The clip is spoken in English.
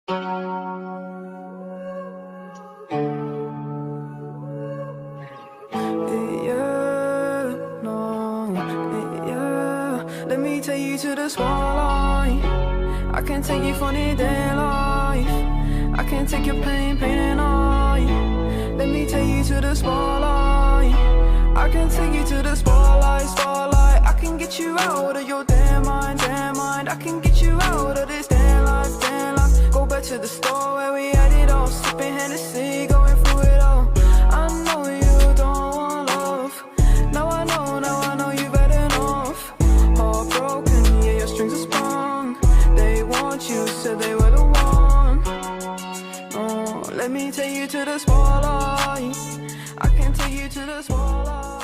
Let me take you to the spotlight. I can take you from the day life. I can take your pain and I. Let me take you to the spotlight. I can take you to the spotlight. I can get you out of your damn mind. I can get you out of this damn life. Go back to the store where we had it all, sipping Hennessy, going through it all. I know you don't want love. Now I know you've had enough. Heartbroken, yeah, your strings are sprung. They want you, said they were the one. Oh, let me take you to the spotlight. I can take you to the spotlight.